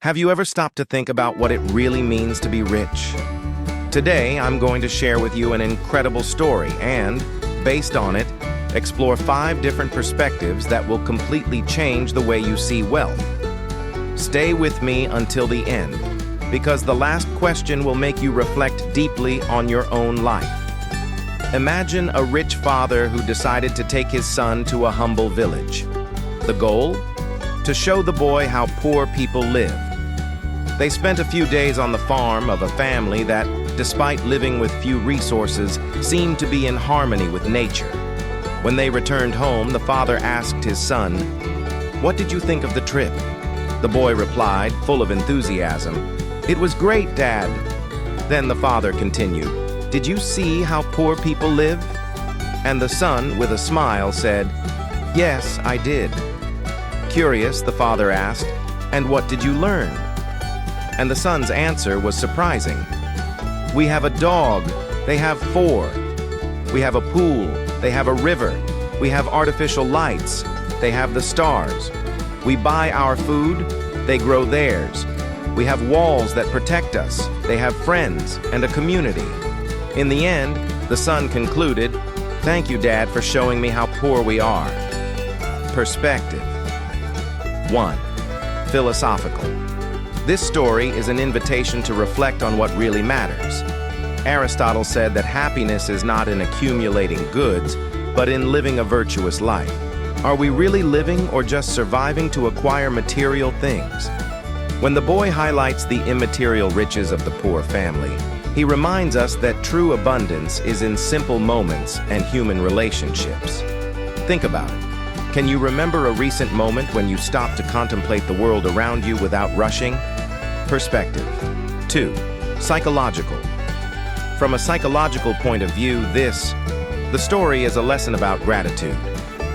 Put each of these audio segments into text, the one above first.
Have you ever stopped to think about what it really means to be rich? Today, I'm going to share with you an incredible story and, based on it, explore 5 different perspectives that will completely change the way you see wealth. Stay with me until the end, because the last question will make you reflect deeply on your own life. Imagine a rich father who decided to take his son to a humble village. The goal? To show the boy how poor people live. They spent a few days on the farm of a family that, despite living with few resources, seemed to be in harmony with nature. When they returned home, the father asked his son, "What did you think of the trip?" The boy replied, full of enthusiasm, "It was great, Dad." Then the father continued, "Did you see how poor people live?" And the son, with a smile, said, "Yes, I did." Curious, the father asked, "And what did you learn?" And the son's answer was surprising. "We have a dog, they have 4. We have a pool, they have a river. We have artificial lights, they have the stars. We buy our food, they grow theirs. We have walls that protect us, they have friends and a community." In the end, the son concluded, "Thank you, Dad, for showing me how poor we are." Perspective. 1. Philosophical. This story is an invitation to reflect on what really matters. Aristotle said that happiness is not in accumulating goods, but in living a virtuous life. Are we really living or just surviving to acquire material things? When the boy highlights the immaterial riches of the poor family, he reminds us that true abundance is in simple moments and human relationships. Think about it. Can you remember a recent moment when you stopped to contemplate the world around you without rushing? Perspective. 2. Psychological. From a psychological point of view, the story is a lesson about gratitude.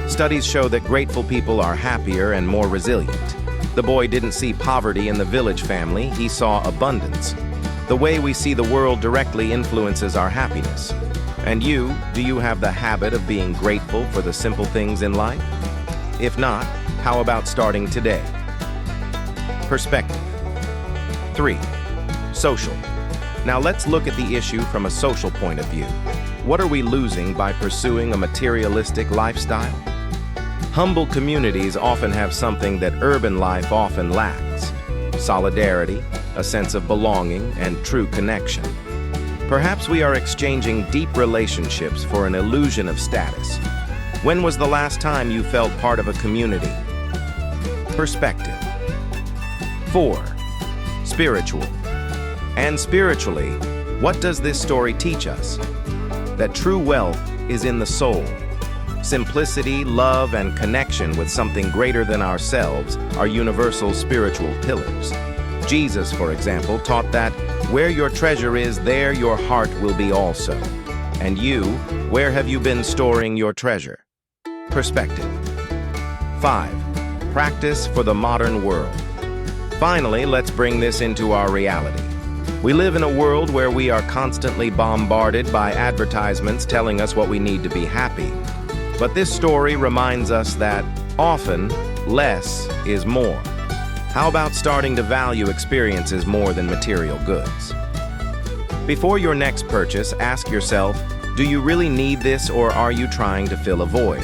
Studies show that grateful people are happier and more resilient. The boy didn't see poverty in the village family, he saw abundance. The way we see the world directly influences our happiness. And do you have the habit of being grateful for the simple things in life? If not, how about starting today? Perspective. 3. Social. Now let's look at the issue from a social point of view. What are we losing by pursuing a materialistic lifestyle? Humble communities often have something that urban life often lacks: solidarity, a sense of belonging, and true connection. Perhaps we are exchanging deep relationships for an illusion of status. When was the last time you felt part of a community? Perspective. 4. Spiritual. And spiritually, what does this story teach us? That true wealth is in the soul. Simplicity, love, and connection with something greater than ourselves are universal spiritual pillars. Jesus, for example, taught that where your treasure is, there your heart will be also. And you, where have you been storing your treasure? Perspective. 5. Practice for the modern world. Finally, let's bring this into our reality. We live in a world where we are constantly bombarded by advertisements telling us what we need to be happy. But this story reminds us that, often, less is more. How about starting to value experiences more than material goods? Before your next purchase, ask yourself, do you really need this, or are you trying to fill a void?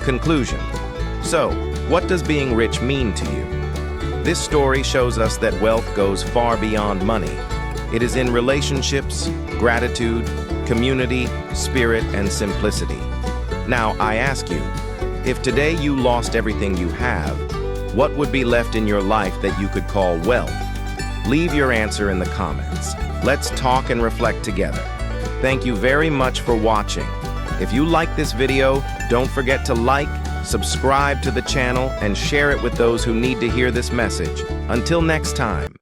Conclusion. So, what does being rich mean to you? This story shows us that wealth goes far beyond money. It is in relationships, gratitude, community, spirit, and simplicity. Now, I ask you, if today you lost everything you have, what would be left in your life that you could call wealth? Leave your answer in the comments. Let's talk and reflect together. Thank you very much for watching. If you like this video, don't forget to like, subscribe to the channel, and share it with those who need to hear this message. Until next time.